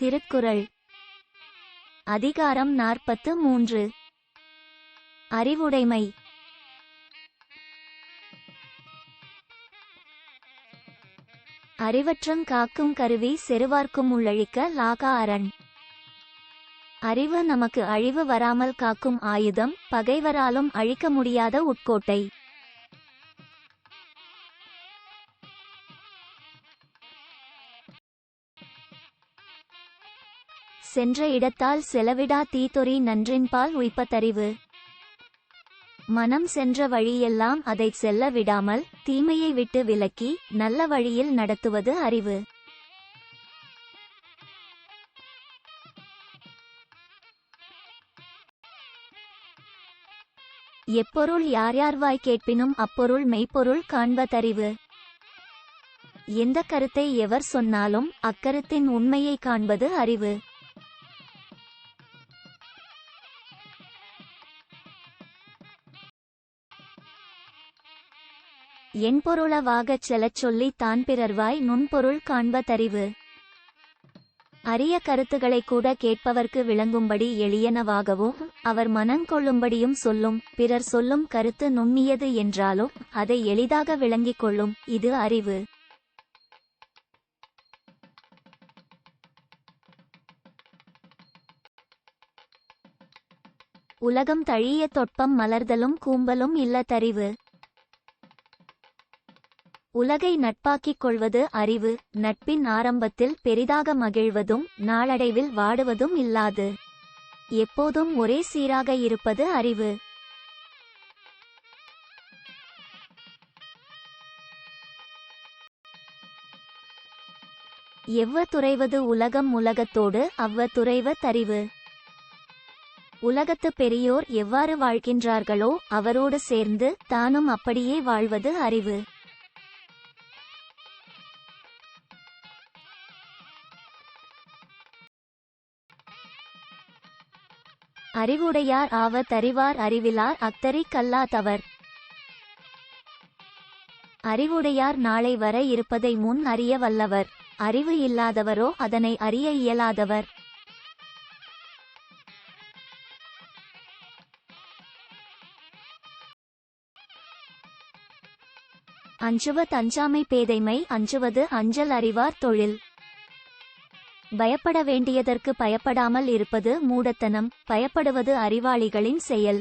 திருக்குறள் அதிகாரம் 43. அறிவுடைமை. அறிவற்றங் காக்கும் கருவி செருவார்க்கும் உள்ளழிக்க லாகா அரண். அறிவு நமக்கு அழிவு வராமல் காக்கும் ஆயுதம், பகைவராலும் அழிக்க முடியாத உட்கோட்டை. சென்ற இடத்தால் செலவிடா தீத்தொறி நன்றின்பால் உய்ப்பதறிவு. மனம் சென்ற வழியெல்லாம் அதைச் செல்ல விடாமல் தீமையை விட்டு விலக்கி நல்ல வழியில் நடத்துவது அறிவு. எப்பொருள் யார்யார்வாய் கேட்பினும் அப்பொருள் மெய்ப்பொருள் காண்பதறிவு. எந்த கருத்தை எவர் சொன்னாலும் அக்கருத்தின் உண்மையை காண்பது அறிவு. என்பொருளவாகச் செலச் சொல்லி தான் பிறர்வாய் நுண்பொருள் காண்பதறிவு. அரிய கருத்துக்களை கூட கேட்பவர்க்கு விளங்கும்படி எளியனவாகவும் அவர் மனங்கொள்ளும்படியும் சொல்லும். பிறர் சொல்லும் கருத்து நுண்ணியது என்றாலும் அதை எளிதாக விளங்கிக் கொள்ளும். இது அறிவு. உலகம் தழிய தொட்பம் மலர்தலும் கூம்பலும் இல்லதறிவு. உலகை நட்பாக்கிக் கொள்வது அறிவு. நட்பின் ஆரம்பத்தில் பெரிதாக மகிழ்வதும் நாளடைவில் வாடுவதும் இல்லாது எப்போதும் ஒரே சீராக இருப்பது அறிவு. எவ்வ துறைவது உலகம் உலகத்தோடு அவ்வ துறைவ தறிவு. உலகத்து பெரியோர் எவ்வாறு வாழ்கின்றார்களோ அவரோடு சேர்ந்து தானும் அப்படியே வாழ்வது அறிவு. அறிவுடையார் ஆவதறிவார் அறிவிலார் அக்தரி கல்லாதவர். அறிவுடையார் நாளை வர இருப்பதை முன் அறிய வல்லவர். அறிவு இல்லாதவரோ அதனை அறிய இயலாதவர். அஞ்சுவதஞ்சாமை பேதைமை அஞ்சுவது அஞ்சல் அறிவார் தொழில். பயப்பட வேண்டியதற்கு பயப்படாமல் இருப்பது மூடத்தனம். பயப்படுவது அறிவாளிகளின் செயல்.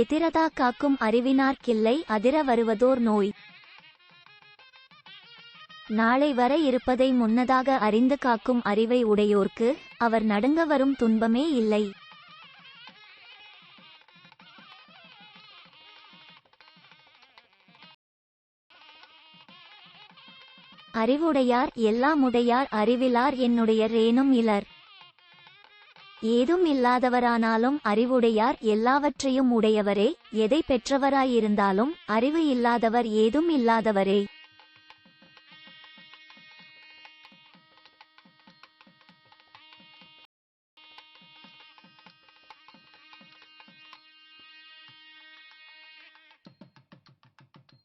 எதிரதா காக்கும் அறிவினார்க்கில்லை அதிர வருவதோர் நோய். நாளை வர இருப்பதை முன்னதாக அறிந்து காக்கும் அறிவை உடையோர்க்கு அவர் நடுங்க வரும் துன்பமே இல்லை. அறிவுடையார் எல்லாமுடையார் அறிவிலார் என்னுடையர் ஏனும் இலர். ஏதும் இல்லாதவரானாலும் அறிவுடையார் எல்லாவற்றையும் உடையவரே. எதை பெற்றவராயிருந்தாலும் அறிவு இல்லாதவர் ஏதும் இல்லாதவரே.